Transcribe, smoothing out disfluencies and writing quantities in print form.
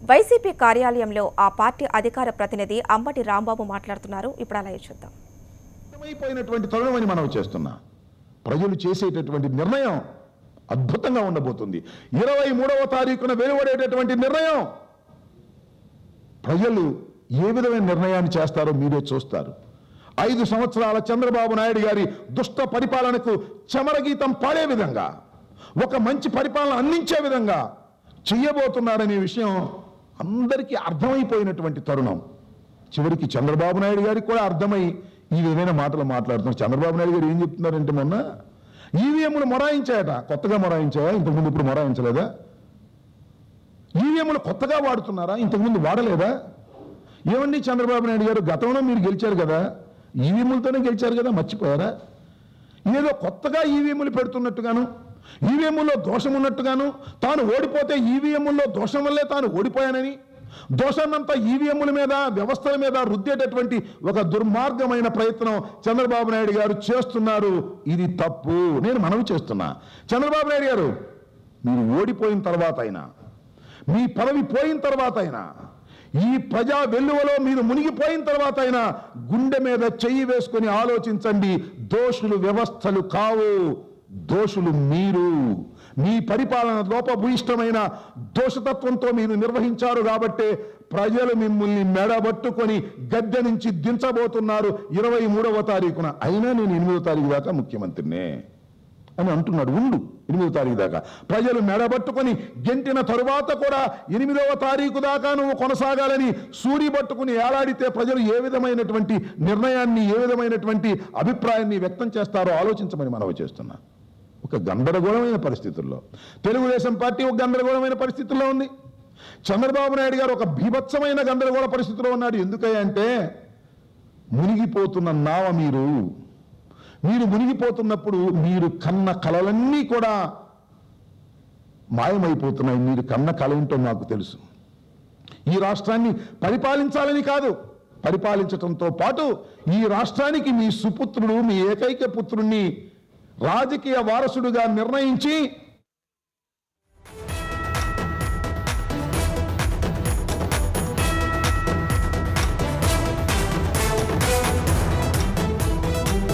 YCP కార్యాలయంలో ఆ party అధికార ప్రతినిధి అంబటి రాంబాబు మాట్లాడుతున్నారు. ఇప్పుడు అలా చూద్దాం. అయిపోయినటువంటి తరుణమని మనం చేస్తున్నా ప్రజలు చేసేటటువంటి నిర్ణయం అద్భుతంగా ఉండబోతుంది. 23వ తారీఖున వెలువడేటటువంటి నిర్ణయం ప్రజలు ఏ విధమైన నిర్ణయాన్ని చేస్తారో మీరే చూస్తారు. 5 సంవత్సరాల చంద్రబాబు నాయుడు గారి దుష్ట పరిపాలనకు చమరగీతం పాడే విధంగా, ఒక మంచి పరిపాలన అందించే విధంగా చెయ్యబోతున్నారనే విషయం అందరికీ అర్థమైపోయినటువంటి తరుణం. చివరికి చంద్రబాబు నాయుడు గారికి కూడా అర్థమై ఈ విధమైన మాటలు మాట్లాడుతున్నారు. చంద్రబాబు నాయుడు గారు ఏం చెప్తున్నారంటే, మొన్న ఈవీఎంలు మొరాయించాయట. కొత్తగా మొరాయించాయా? ఇంతకుముందు ఇప్పుడు మొరాయించలేదా? ఈవీఎంలు కొత్తగా వాడుతున్నారా? ఇంతకుముందు వాడలేదా? ఏమండి చంద్రబాబు నాయుడు గారు, గతంలో మీరు గెలిచారు కదా, ఈవీఎంలతోనే గెలిచారు కదా, మర్చిపోయారా? ఏదో కొత్తగా ఈవీఎంలు పెడుతున్నట్టుగాను, ఈవీఎంలో దోషం ఉన్నట్టుగాను, తాను ఓడిపోతే ఈవీఎంలో దోషం వల్లే తాను ఓడిపోయానని, దోషాన్నంతా ఈవీఎంల మీద, వ్యవస్థల మీద రుద్దేటటువంటి ఒక దుర్మార్గమైన ప్రయత్నం చంద్రబాబు నాయుడు గారు చేస్తున్నారు. ఇది తప్పు. నేను మనవి చేస్తున్నా, చంద్రబాబు నాయుడు గారు, మీరు ఓడిపోయిన తర్వాత అయినా, మీ పదవి పోయిన తర్వాత అయినా, ఈ ప్రజా వెల్లువలో మీరు మునిగిపోయిన తర్వాత అయినా గుండె మీద చెయ్యి వేసుకొని ఆలోచించండి. దోషులు వ్యవస్థలు కావు, దోషులు మీరు. మీ పరిపాలన లోపభూయిష్టమైన దోషతత్వంతో మీరు నిర్వహించారు కాబట్టే ప్రజలు మిమ్మల్ని మెడబట్టుకొని గద్దె నుంచి దించబోతున్నారు 23వ తారీఖున. అయినా నేను 8వ తారీఖు దాకా ముఖ్యమంత్రినే అని అంటున్నాడు. ఉండు 8వ తారీఖు దాకా. ప్రజలు మెడబట్టుకొని గెంటిన తరువాత కూడా 8వ తారీఖు దాకా నువ్వు కొనసాగాలని సూడి పట్టుకుని ఏలాడితే ప్రజలు ఏ విధమైనటువంటి నిర్ణయాన్ని, ఏ విధమైనటువంటి అభిప్రాయాన్ని వ్యక్తం చేస్తారో ఆలోచించమని మనవి చేస్తున్నా. ఒక గందరగోళమైన పరిస్థితుల్లో తెలుగుదేశం పార్టీ ఒక గందరగోళమైన పరిస్థితుల్లో ఉంది. చంద్రబాబు నాయుడు గారు ఒక బీభత్సమైన గందరగోళ పరిస్థితిలో ఉన్నాడు. ఎందుకంటే మునిగిపోతున్న నావ మీరు మునిగిపోతున్నప్పుడు మీరు కన్న కలలన్నీ కూడా మాయమైపోతున్నాయి. మీరు కన్న కల ఏంటో నాకు తెలుసు. ఈ రాష్ట్రాన్ని పరిపాలించాలని కాదు, పరిపాలించడంతో పాటు ఈ రాష్ట్రానికి మీ సుపుత్రుడు, మీ ఏకైక పుత్రుణ్ణి రాజకీయ వారసుడుగా నిర్ణయించి